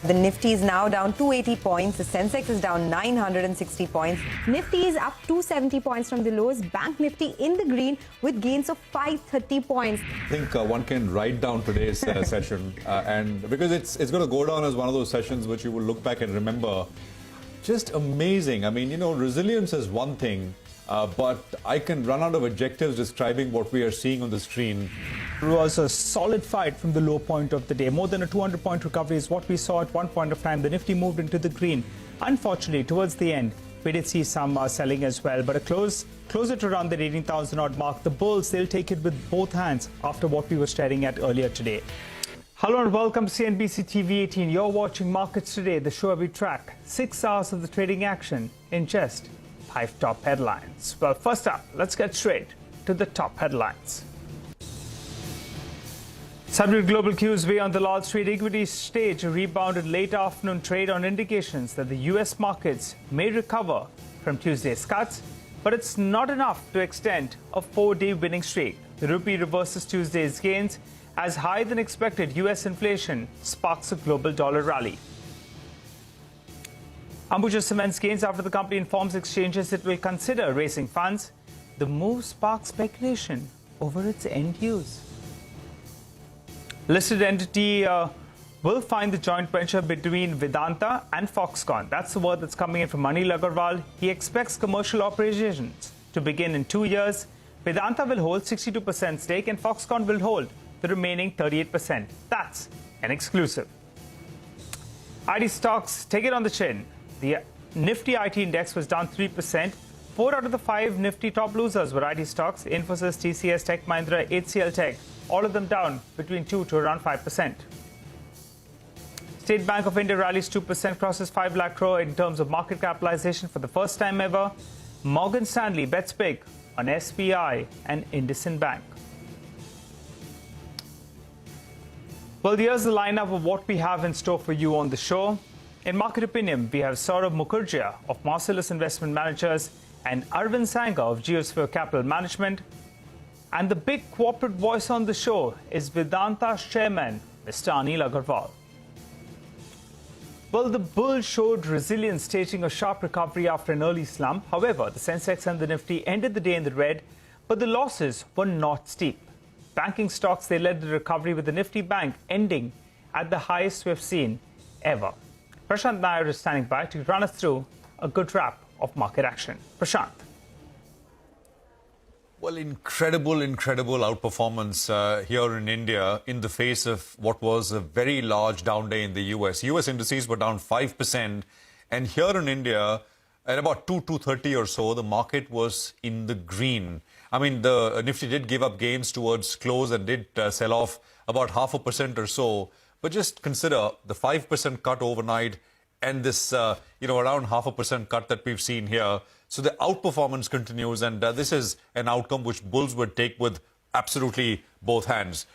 The Nifty is now down 280 points. The Sensex is down 960 points. Nifty is up 270 points from the lows. Bank Nifty in the green with gains of 530 points. I think one can write down today's session, and because it's going to go down as one of those sessions which you will look back and remember. Just amazing. I mean, resilience is one thing, but I can run out of adjectives describing what we are seeing on the screen. It was a solid fight from the low point of the day. More than a 200-point recovery is what we saw at one point of time. The Nifty moved into the green. Unfortunately, towards the end, we did see some selling as well. But a closer to around the 18,000 odd mark. The bulls, they'll take it with both hands after what we were staring at earlier today. Hello and welcome to CNBC-TV18. You're watching Markets Today, the show where we track 6 hours of the trading action in just 5 top headlines. Well, first up, let's get straight to the top headlines. Subdued global cues weigh on the Wall Street equities stage a rebounded late afternoon trade on indications that the U.S. markets may recover from Tuesday's cuts, but it's not enough to extend a 4-day winning streak. The rupee reverses Tuesday's gains as higher than expected U.S. inflation sparks a global dollar rally. Ambuja cements gains after the company informs exchanges it will consider raising funds. The move sparks speculation over its end use. Listed entity will find the joint venture between Vedanta and Foxconn. That's the word that's coming in from Anil Agarwal. He expects commercial operations to begin in 2 years. Vedanta will hold 62% stake and Foxconn will hold the remaining 38%. That's an exclusive. IT stocks take it on the chin. The Nifty IT index was down 3%. 4 out of the 5 Nifty top losers were IT stocks. Infosys, TCS, Tech Mahindra, HCL Tech, all of them down between 2 to around 5%. State Bank of India rallies 2%, crosses 5 lakh crore in terms of market capitalization for the first time ever. Morgan Stanley bets big on SBI and IndusInd Bank. Well, here's the lineup of what we have in store for you on the show. In Market Opinion, we have Saurabh Mukherjee of Marcellus Investment Managers and Arvind Sangha of Geosphere Capital Management. And the big corporate voice on the show is Vedanta's chairman, Mr. Anil Agarwal. Well, the bulls showed resilience, staging a sharp recovery after an early slump. However, the Sensex and the Nifty ended the day in the red, but the losses were not steep. Banking stocks, they led the recovery with the Nifty Bank ending at the highest we've seen ever. Prashant Nair is standing by to run us through a good wrap of market action. Prashant. Well, incredible outperformance here in India in the face of what was a very large down day in the US. US indices were down 5%. And here in India, at about 2:30 or so, the market was in the green. I mean, the Nifty did give up gains towards close and did sell off about 0.5% or so. But just consider the 5% cut overnight and this, around 0.5% cut that we've seen here. So the outperformance continues, and this is an outcome which bulls would take with absolutely both hands.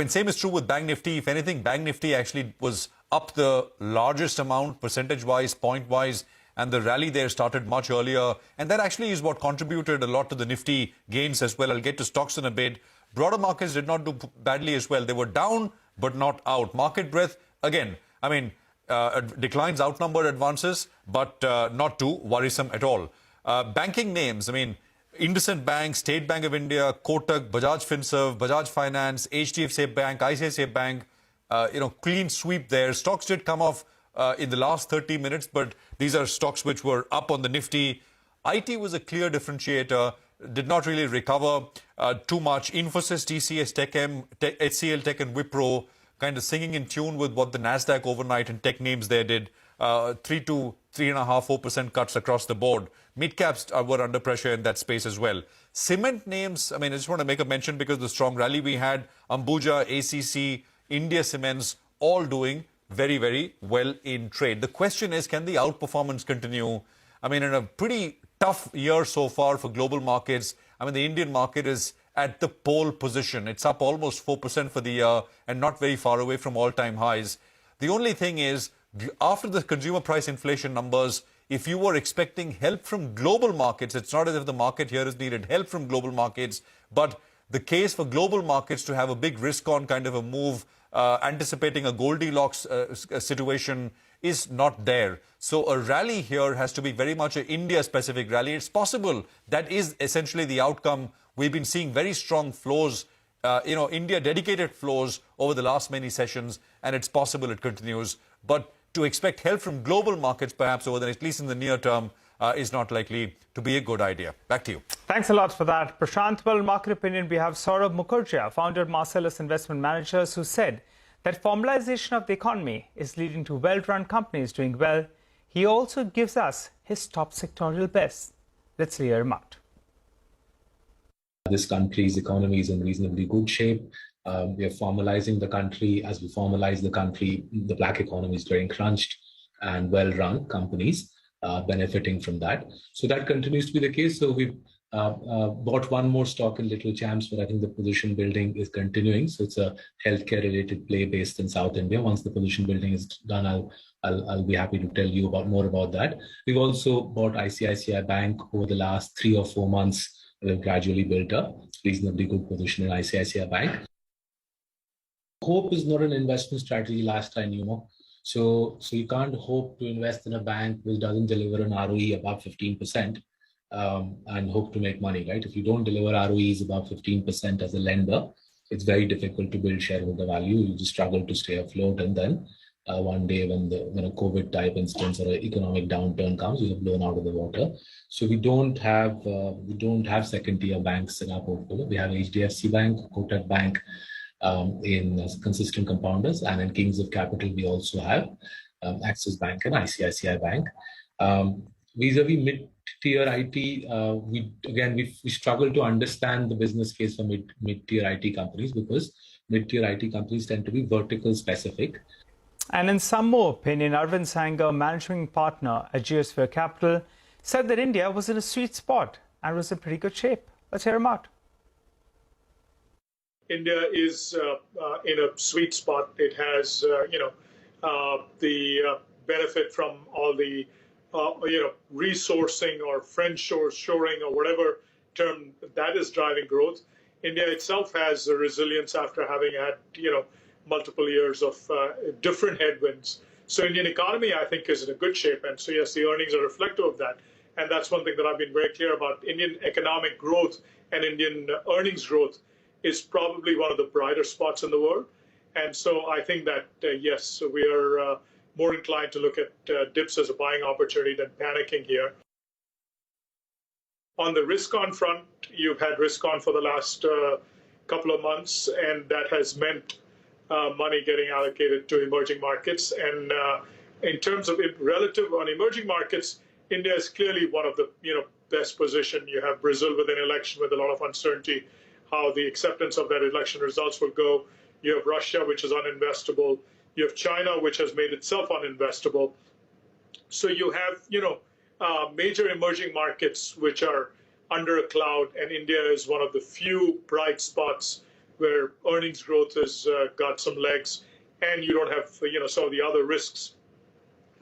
Same is true with Bank Nifty. If anything, Bank Nifty actually was up the largest amount, percentage-wise, point-wise, and the rally there started much earlier. And that actually is what contributed a lot to the Nifty gains as well. I'll get to stocks in a bit. Broader markets did not do badly as well. They were down, but not out. Market breadth, again, declines outnumber advances, but not too worrisome at all. Banking names, IndusInd Bank, State Bank of India, Kotak, Bajaj Finserv, Bajaj Finance, HDFC Bank, ICICI Bank, clean sweep there. Stocks did come off in the last 30 minutes, but these are stocks which were up on the Nifty. IT was a clear differentiator, did not really recover too much. Infosys, TCS, HCL Tech and Wipro kind of singing in tune with what the NASDAQ overnight and tech names there did. 3 to 3.5%, 4% cuts across the board. Mid-caps were under pressure in that space as well. Cement names, I just want to make a mention because of the strong rally we had. Ambuja, ACC, India Cements, all doing very, very well in trade. The question is, can the outperformance continue? In a pretty tough year so far for global markets. The Indian market is at the pole position. It's up almost 4% for the year and not very far away from all-time highs. The only thing is, after the consumer price inflation numbers, if you were expecting help from global markets, it's not as if the market here has needed help from global markets, but the case for global markets to have a big risk-on kind of a move anticipating a Goldilocks situation is not there. So a rally here has to be very much an India-specific rally. It's possible that is essentially the outcome. We've been seeing very strong flows, India-dedicated flows over the last many sessions, and it's possible it continues. But to expect help from global markets, perhaps at least in the near term, is not likely to be a good idea. Back to you. Thanks a lot for that, Prashant. Well, market opinion, we have Saurabh Mukherjee, founder of Marcellus Investment Managers, who said that formalization of the economy is leading to well-run companies doing well. He also gives us his top sectorial bets. Let's hear him out. This country's economy is in reasonably good shape. We are formalizing the country. As we formalize the country, the black economy is getting crunched, and well-run companies benefiting from that. So that continues to be the case. So we've bought one more stock in Little Champs, but I think the position building is continuing. So it's a healthcare-related play based in South India. Once the position building is done, I'll be happy to tell you more about that. We've also bought ICICI Bank over the last 3 or 4 months. We've gradually built a reasonably good position in ICICI Bank. Hope is not an investment strategy last time, So you can't hope to invest in a bank which doesn't deliver an ROE above 15%. And hope to make money, right? If you don't deliver ROEs above 15% as a lender, it's very difficult to build shareholder value. You just struggle to stay afloat, and then one day when a COVID type instance or an economic downturn comes, you're blown out of the water. So we don't have second tier banks in our portfolio. We have HDFC Bank, Kotak Bank in consistent compounders, and in Kings of Capital we also have Axis Bank and ICICI Bank. Vis-a-vis mid-tier IT, we struggle to understand the business case for mid-tier IT companies, because mid-tier IT companies tend to be vertical specific. And in some more opinion, Arvind Sanger, managing partner at Geosphere Capital, said that India was in a sweet spot and was in pretty good shape. Let's hear him out. India is in a sweet spot. It has, the benefit from all the resourcing or friendshoring or whatever term that is driving growth. India itself has a resilience after having had, multiple years of different headwinds. So Indian economy, I think, is in a good shape. And so, yes, the earnings are reflective of that. And that's one thing that I've been very clear about. Indian economic growth and Indian earnings growth is probably one of the brighter spots in the world. And so I think that, yes, we are more inclined to look at dips as a buying opportunity than panicking here. On the risk-on front, you've had risk-on for the last couple of months, and that has meant money getting allocated to emerging markets. And in terms of relative on emerging markets, India is clearly one of the best positioned. You have Brazil with an election with a lot of uncertainty, how the acceptance of that election results will go. You have Russia, which is uninvestable. You have China, which has made itself uninvestable. So you have, major emerging markets which are under a cloud, and India is one of the few bright spots where earnings growth has got some legs, and you don't have, some of the other risks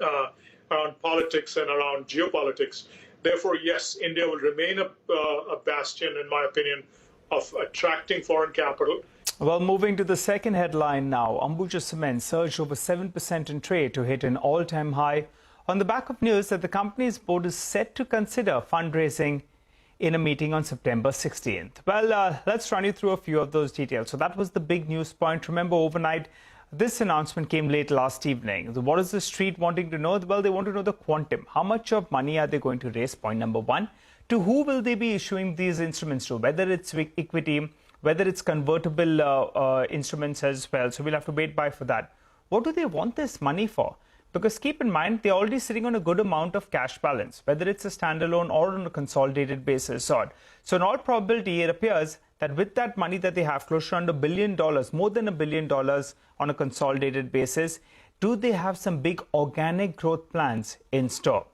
around politics and around geopolitics. Therefore, yes, India will remain a bastion, in my opinion, of attracting foreign capital. Well, moving to the second headline now, Ambuja Cement surged over 7% in trade to hit an all-time high on the back of news that the company's board is set to consider fundraising in a meeting on September 16th. Well, let's run you through a few of those details. So that was the big news point. Remember, overnight, this announcement came late last evening. So what is the street wanting to know? Well, they want to know the quantum. How much of money are they going to raise? Point number one. To who will they be issuing these instruments to? Whether it's equity, whether it's convertible instruments as well. So we'll have to wait by for that. What do they want this money for? Because keep in mind, they're already sitting on a good amount of cash balance, whether it's a standalone or on a consolidated basis. So in all probability, it appears that with that money that they have, close to around $1 billion, more than $1 billion on a consolidated basis, do they have some big organic growth plans in store?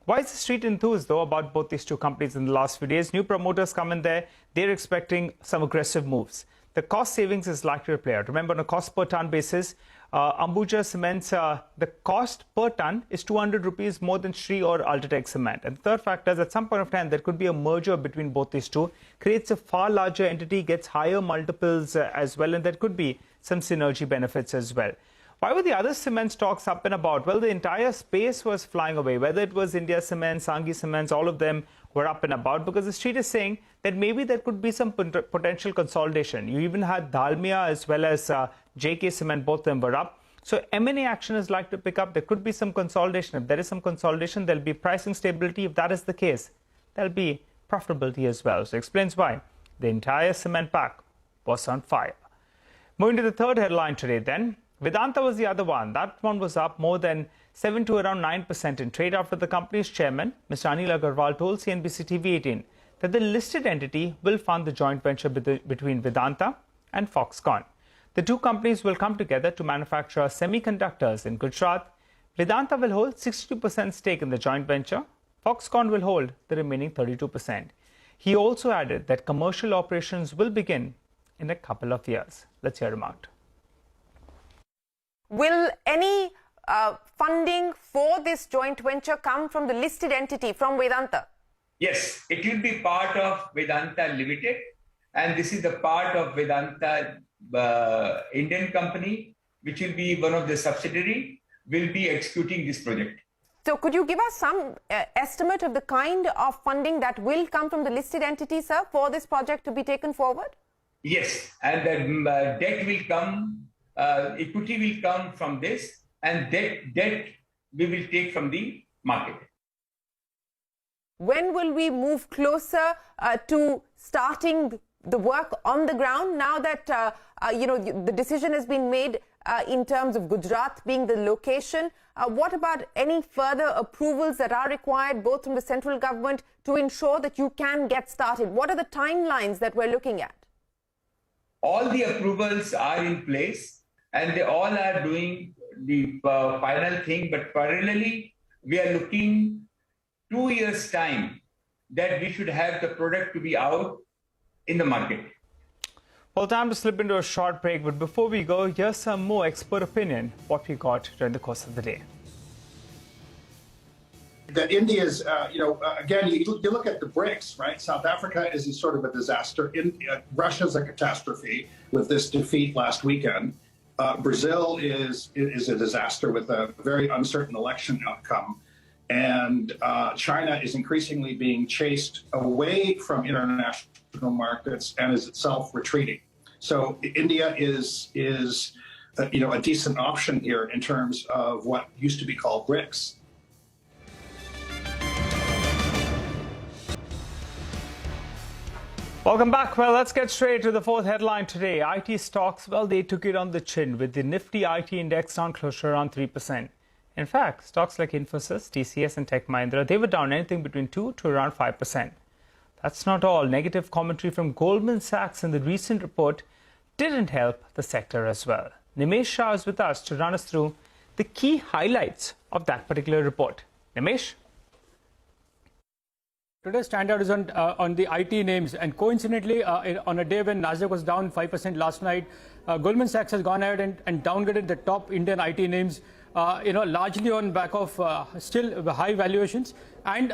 Why is the street enthused, though, about both these two companies in the last few days? New promoters come in there. They're expecting some aggressive moves. the cost savings is likely to play out. Remember, on a cost per ton basis, Ambuja Cements, the cost per ton is 200 rupees more than Shree or Ultratech Cement. And the third factor is at some point of time, there could be a merger between both these two, creates a far larger entity, gets higher multiples as well, and there could be some synergy benefits as well. Why were the other cement stocks up and about? Well, the entire space was flying away, whether it was India Cements, Sanghi Cements, all of them were up and about because the street is saying that maybe there could be some potential consolidation. You even had Dalmia as well as JK Cement, both of them were up. So M&A action is likely to pick up. There could be some consolidation. If there is some consolidation, there'll be pricing stability. If that is the case, there'll be profitability as well. So it explains why the entire cement pack was on fire. Moving to the third headline today then. Vedanta was the other one. That one was up more than 7 to around 9% in trade after the company's chairman, Mr. Anil Agarwal, told CNBC-TV18 that the listed entity will fund the joint venture between Vedanta and Foxconn. The two companies will come together to manufacture semiconductors in Gujarat. Vedanta will hold 62% stake in the joint venture. Foxconn will hold the remaining 32%. He also added that commercial operations will begin in a couple of years. Let's hear him out. Will any funding for this joint venture come from the listed entity, from Vedanta? Yes, it will be part of Vedanta Limited, and this is the part of Vedanta Indian company, which will be one of the subsidiary, will be executing this project. So could you give us some estimate of the kind of funding that will come from the listed entity, sir, for this project to be taken forward? Yes, and the debt will come, equity will come from this, and debt we will take from the market. When will we move closer to starting the work on the ground now that the decision has been made in terms of Gujarat being the location? What about any further approvals that are required both from the central government to ensure that you can get started? What are the timelines that we're looking at? All the approvals are in place and they all are doing the final thing, but parallelly we are looking 2 years' time that we should have the product to be out in the market. Well, time to slip into a short break, but before we go, here's some more expert opinion, what we got during the course of the day. That India's, again, you look at the BRICS, right? South Africa is sort of a disaster. Russia's a catastrophe with this defeat last weekend. Brazil is a disaster with a very uncertain election outcome. And China is increasingly being chased away from international markets and is itself retreating. So India is a decent option here in terms of what used to be called BRICS. Welcome back. Well, let's get straight to the fourth headline today. IT stocks, well, they took it on the chin with the Nifty IT index down closer around 3%. In fact, stocks like Infosys, TCS and Tech Mahindra, they were down anything between 2 to around 5%. That's not all. Negative commentary from Goldman Sachs in the recent report didn't help the sector as well. Nimesh Shah is with us to run us through the key highlights of that particular report. Nimesh? Today's standout is on the IT names, and coincidentally, on a day when Nasdaq was down 5% last night, Goldman Sachs has gone ahead and downgraded the top Indian IT names, largely on back of still high valuations, and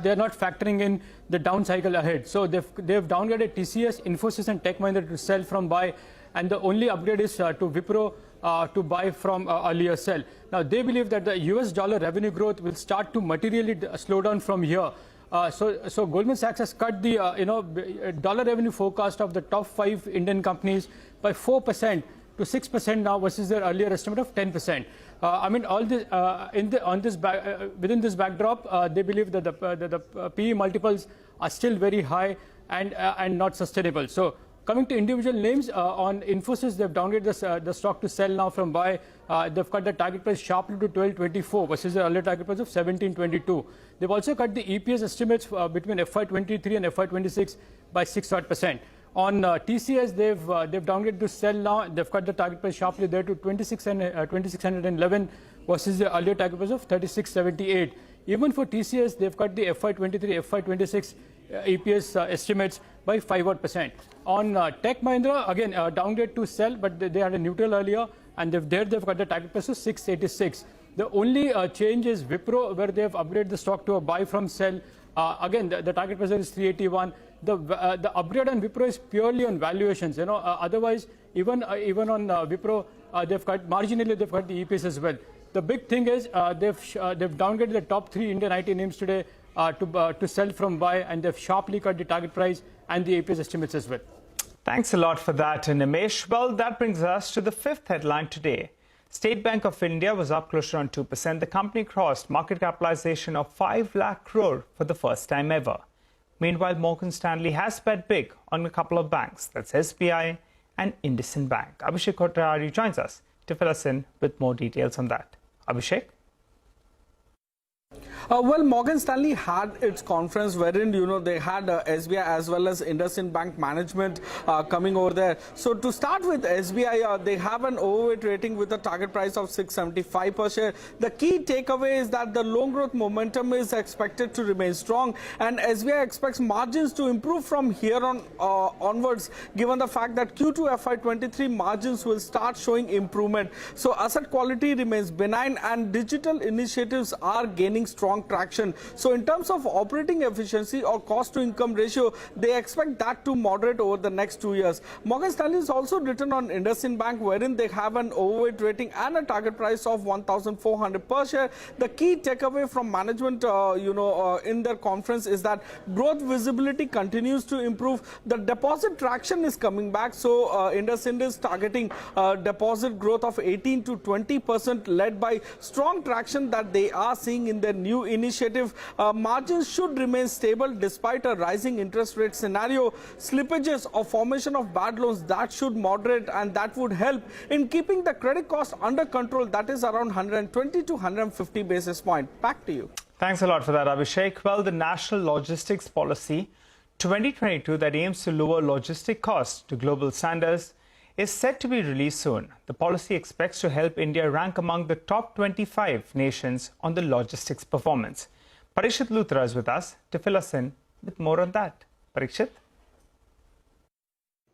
they're not factoring in the down cycle ahead. So they've downgraded TCS, Infosys, and Tech Mahindra to sell from buy, and the only upgrade is to Wipro to buy from earlier sell. Now they believe that the US dollar revenue growth will start to materially slow down from here. So Goldman Sachs has cut the dollar revenue forecast of the top 5 Indian companies by 4% to 6% now versus their earlier estimate of 10%. I mean, all this within this backdrop, they believe that the PE multiples are still very high and not sustainable. So coming to individual names, on Infosys, they've downgraded the stock to sell now from buy. They've cut the target price sharply to 12.24 versus the earlier target price of 17.22. They've also cut the EPS estimates between FY23 and FY26 by 6%. On TCS, they've downgraded to sell now. They've cut the target price sharply there to 2611 versus the earlier target price of 3678. Even for TCS, they've cut the FY23, FY26 EPS estimates by 5%. On Tech Mahindra, again, downgrade to sell, but they had a neutral earlier, and they've got the target price to 686. The only change is Wipro, where they have upgraded the stock to a buy from sell. Again, the target price is 381. The upgrade on Wipro is purely on valuations. Otherwise, even on Wipro, they've got marginally they've got the EPS as well. The big thing is they've downgraded the top 3 Indian IT names today to sell from buy, and they've sharply cut the target price and the EPS estimates as well. Thanks a lot for that, Nimesh. Well, that brings us to the 5th headline today. State Bank of India was up closer on 2%. The company crossed market capitalization of 5 lakh crore for the first time ever. Meanwhile, Morgan Stanley has bet big on a couple of banks. That's SBI and IndusInd Bank. Abhishek Kothari joins us to fill us in with more details on that. Abhishek? Well, Morgan Stanley had its conference wherein, they had SBI as well as IndusInd Bank management coming over there. So to start with SBI, they have an overweight rating with a target price of 675 per share. The key takeaway is that the loan growth momentum is expected to remain strong, and SBI expects margins to improve from here on onwards, given the fact that Q2 FY23 margins will start showing improvement. So asset quality remains benign, and digital initiatives are gaining strong traction. So in terms of operating efficiency or cost to income ratio, they expect that to moderate over the next 2 years. Morgan Stanley is also written on IndusInd Bank, wherein they have an overweight rating and a target price of 1,400 per share. The key takeaway from management, in their conference is that growth visibility continues to improve. The deposit traction is coming back. So IndusInd is targeting deposit growth of 18 to 20%, led by strong traction that they are seeing in their new initiative. Margins should remain stable despite a rising interest rate scenario. Slippages or formation of bad loans, that should moderate, and that would help in keeping the credit cost under control. That is around 120 to 150 basis points. Back to you. Thanks a lot for that, Abhishek. Well, the National Logistics Policy 2022 that aims to lower logistic costs to global standards is set to be released soon. The policy expects to help India rank among the top 25 nations on the logistics performance. Parikshit Luthra is with us to fill us in with more on that. Parikshit?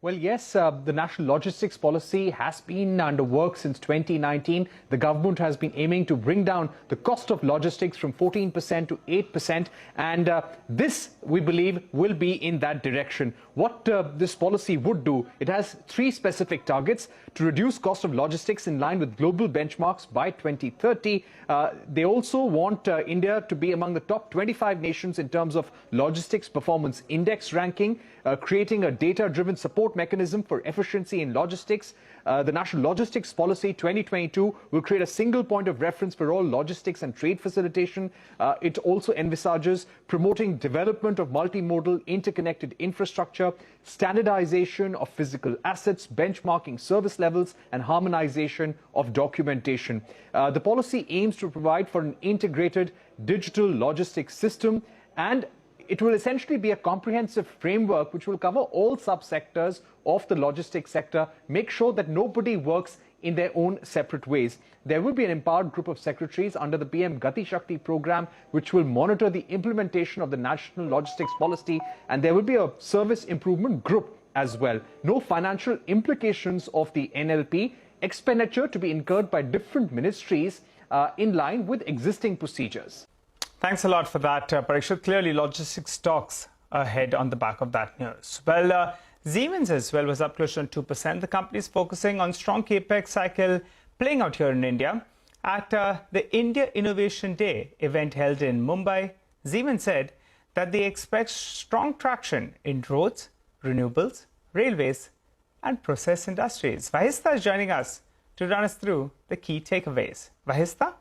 Well, yes, the National Logistics Policy has been under work since 2019. The government has been aiming to bring down the cost of logistics from 14% to 8%. And this, we believe, will be in that direction. What this policy would do, it has 3 specific targets: to reduce cost of logistics in line with global benchmarks by 2030. They also want India to be among the top 25 nations in terms of logistics performance index ranking, creating a data-driven support mechanism for efficiency in logistics. The National Logistics Policy 2022 will create a single point of reference for all logistics and trade facilitation. It also envisages promoting development of multimodal interconnected infrastructure, standardization of physical assets, benchmarking service levels, and harmonization of documentation. The policy aims to provide for an integrated digital logistics system, and it will essentially be a comprehensive framework which will cover all subsectors of the logistics sector, make sure that nobody works in their own separate ways. There will be an empowered group of secretaries under the PM Gati Shakti program, which will monitor the implementation of the National Logistics Policy, and there will be a service improvement group as well. No financial implications of the NLP, expenditure to be incurred by different ministries in line with existing procedures. Thanks a lot for that, Parikshit. Clearly, logistics stocks ahead on the back of that news. Well, Siemens as well was up close to 2%. The company is focusing on strong capex cycle playing out here in India. At the India Innovation Day event held in Mumbai, Siemens said that they expect strong traction in roads, renewables, railways, and process industries. Vahista is joining us to run us through the key takeaways. Vahista?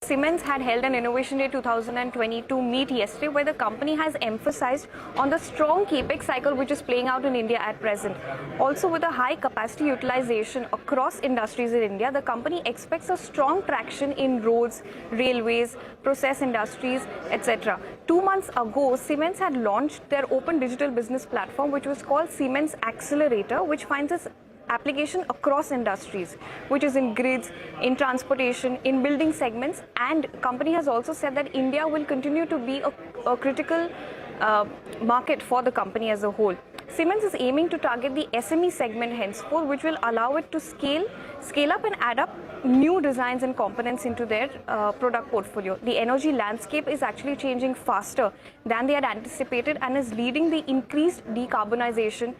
Siemens had held an Innovation Day 2022 meet yesterday, where the company has emphasized on the strong capex cycle which is playing out in India at present. Also, with a high capacity utilization across industries in India, the company expects a strong traction in roads, railways, process industries, etc. 2 months ago, Siemens had launched their open digital business platform, which was called Siemens Accelerator, which finds its application across industries, which is in grids, in transportation, in building segments, and company has also said that India will continue to be a critical market for the company as a whole. Siemens is aiming to target the SME segment henceforth, which will allow it to scale up and add up new designs and components into their product portfolio. The energy landscape is actually changing faster than they had anticipated and is leading the increased decarbonization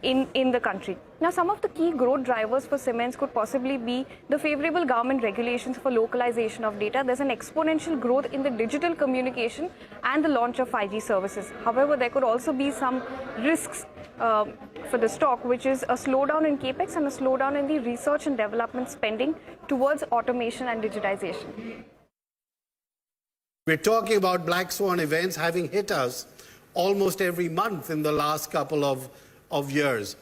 in the country. Now, some of the key growth drivers for Siemens could possibly be the favorable government regulations for localization of data. There's an exponential growth in the digital communication and the launch of 5G services. However, there could also be some risks for the stock, which is a slowdown in capex and a slowdown in the research and development spending towards automation and digitization. We're talking about black swan events having hit us almost every month in the last couple of years.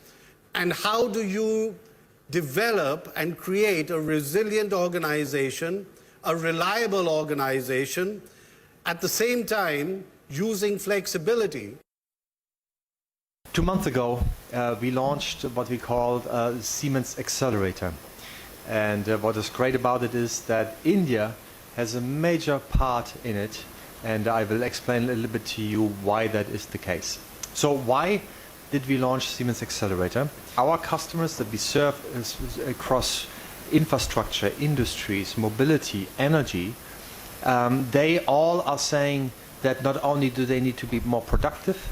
And how do you develop and create a resilient organization, a reliable organization, at the same time using flexibility? 2 months ago, we launched what we called Siemens Accelerator. And what is great about it is that India has a major part in it, and I will explain a little bit to you why that is the case. So why did we launch Siemens Accelerator? Our customers that we serve across infrastructure, industries, mobility, energy, they all are saying that not only do they need to be more productive,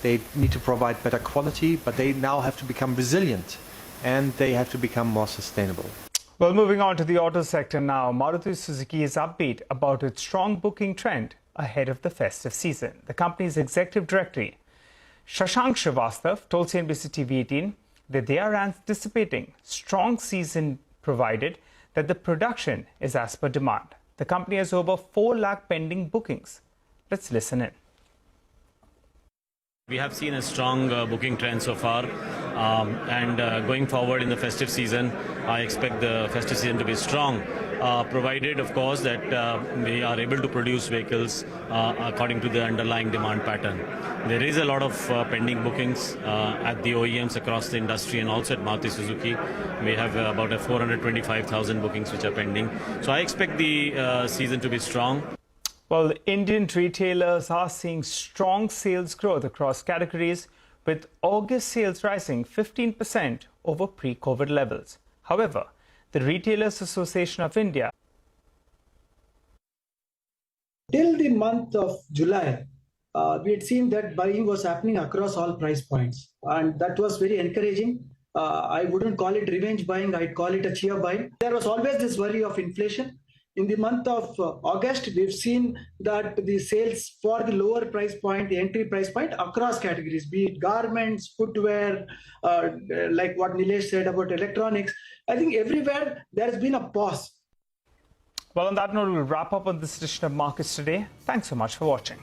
they need to provide better quality, but they now have to become resilient and they have to become more sustainable. Well, moving on to the auto sector now, Maruti Suzuki is upbeat about its strong booking trend ahead of the festive season. The company's executive director, Shashank Srivastav, told CNBC-TV18 that they are anticipating strong season provided that the production is as per demand. The company has over 4 lakh pending bookings. Let's listen in. We have seen a strong booking trend so far, and going forward in the festive season, I expect the festive season to be strong, provided, of course, that we are able to produce vehicles according to the underlying demand pattern. There is a lot of pending bookings at the OEMs across the industry and also at Maruti Suzuki. We have about 425,000 bookings which are pending. So I expect the season to be strong. Well, Indian retailers are seeing strong sales growth across categories, with August sales rising 15% over pre-COVID levels. However, the Retailers Association of India. Till the month of July, we had seen that buying was happening across all price points, and that was very encouraging. I wouldn't call it revenge buying, I'd call it a cheer buying. There was always this worry of inflation. In the month of August, we've seen that the sales for the lower price point, the entry price point across categories, be it garments, footwear, like what Nilesh said about electronics, I think everywhere there has been a pause. Well, on that note, we'll wrap up on this edition of Markets Today. Thanks so much for watching.